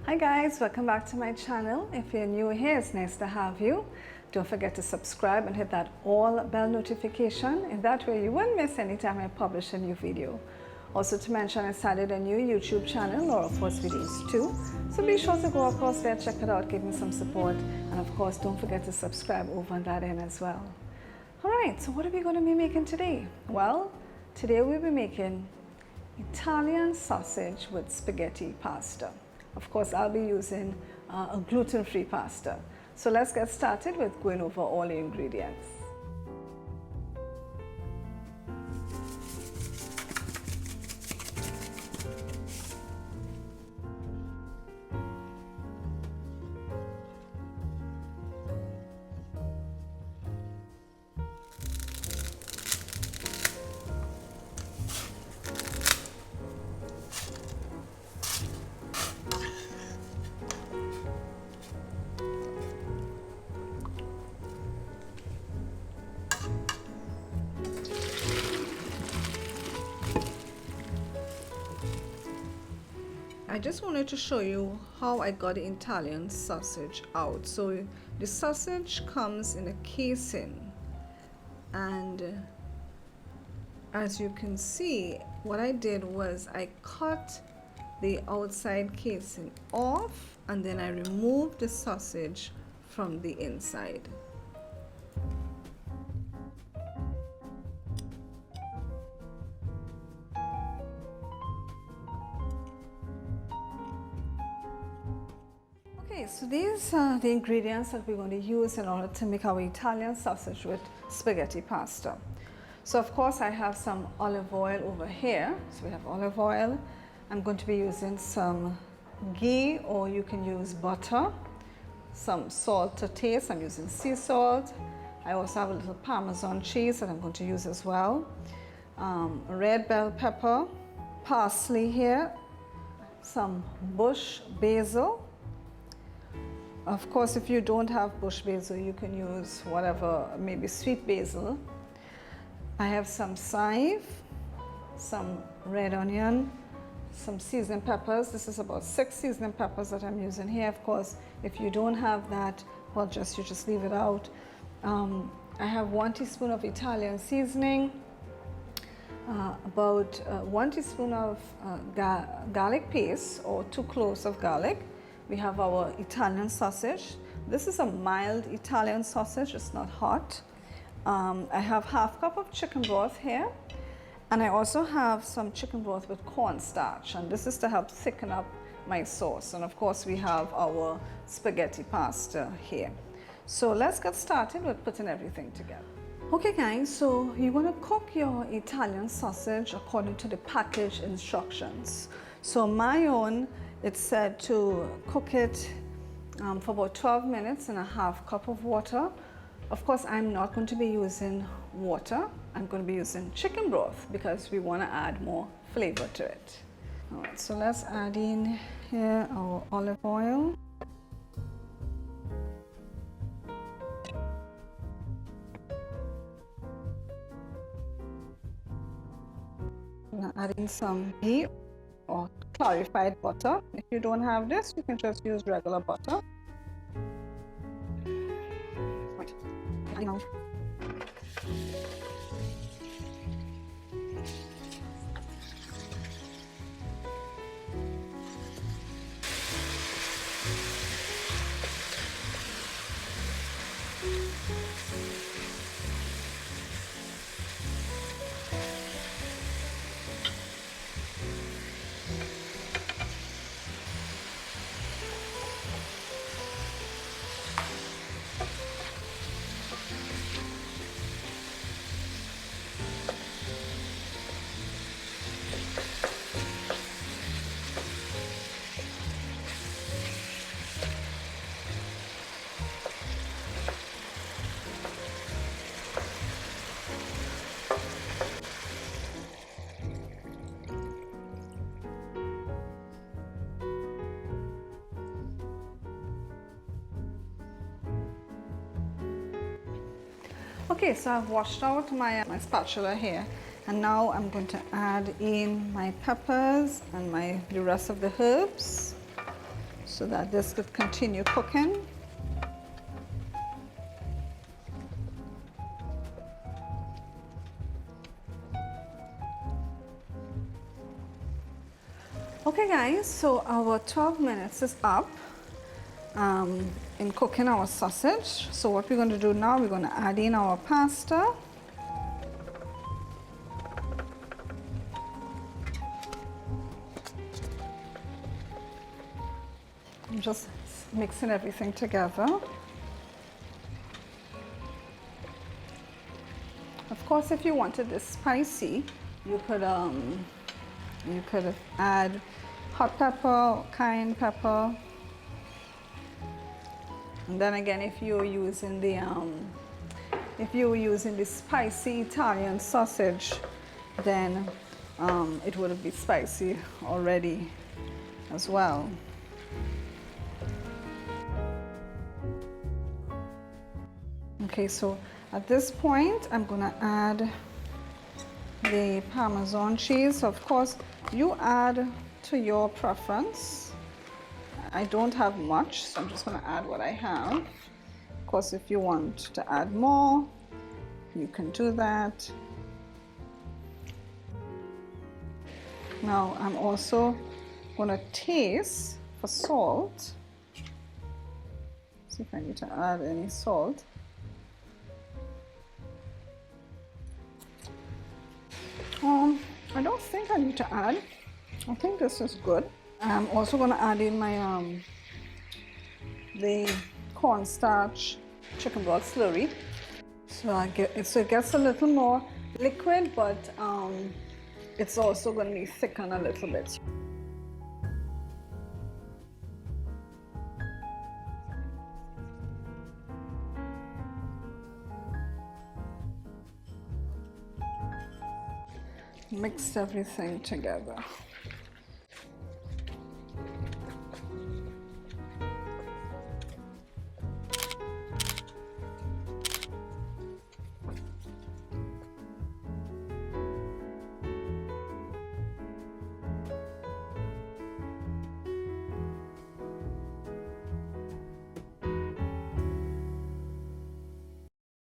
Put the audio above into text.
Hi guys, welcome back to my channel. If you're new here, it's nice to have you. Don't forget to subscribe and hit that all bell notification. In that way you won't miss any time I publish a new video. Also to mention, I started a new YouTube channel, Laura Forde's Videos too. So be sure to go across there, check it out, give me some support. And of course, don't forget to subscribe over on that end as well. Alright, so what are we going to be making today? Well, today we'll be making Italian sausage with spaghetti pasta. Of course, I'll be using a gluten-free pasta. So let's get started with going over all the ingredients. I just wanted to show you how I got the Italian sausage out. So the sausage comes in a casing, and as you can see, what I did was I cut the outside casing off and then I removed the sausage from the inside. Okay, so these are the ingredients that we're going to use in order to make our Italian sausage with spaghetti pasta. So of course I have some olive oil over here. So we have olive oil. I'm going to be using some ghee, or you can use butter, some salt to taste. I'm using sea salt. I also have a little Parmesan cheese that I'm going to use as well. Red bell pepper, parsley here, some bush basil. Of course, if you don't have bush basil, you can use whatever, maybe sweet basil. I have some thyme, some red onion, some seasoning peppers. This is about 6 seasoning peppers that I'm using here. Of course, if you don't have that, well, you just leave it out. I have 1 teaspoon of Italian seasoning, about 1 teaspoon of garlic paste, or 2 cloves of garlic. We have our Italian sausage. This is a mild Italian sausage, it's not hot. I have ½ cup of chicken broth here, and I also have some chicken broth with cornstarch, and this is to help thicken up my sauce. And of course we have our spaghetti pasta here. So let's get started with putting everything together. Okay guys, so you want to cook your Italian sausage according to the package instructions. So my own, it said to cook it for about 12 minutes in ½ cup of water. Of course, I'm not going to be using water. I'm going to be using chicken broth because we want to add more flavor to it. All right, so let's add in here our olive oil. I'm going to add in some ghee or clarified butter. If you don't have this, you can just use regular butter. Right. I know. Okay, so I've washed out my spatula here, and now I'm going to add in my peppers and the rest of the herbs. so that this could continue cooking. Okay guys, so our 12 minutes is up in cooking our sausage. So what we're going to do now, we're going to add in our pasta. I'm just mixing everything together. Of course, if you wanted this spicy, you could add hot pepper, cayenne pepper. And then again, if you're using the spicy Italian sausage, then it would be spicy already as well. Okay, so at this point, I'm gonna add the Parmesan cheese. Of course, you add to your preference. I don't have much, so I'm just gonna add what I have. Of course, if you want to add more, you can do that. Now, I'm also gonna taste for salt. See if I need to add any salt. I don't think I need to add. I think this is good. I'm also going to add in my the cornstarch chicken broth slurry. So it gets a little more liquid, but it's also going to be thickened a little bit. Mix everything together.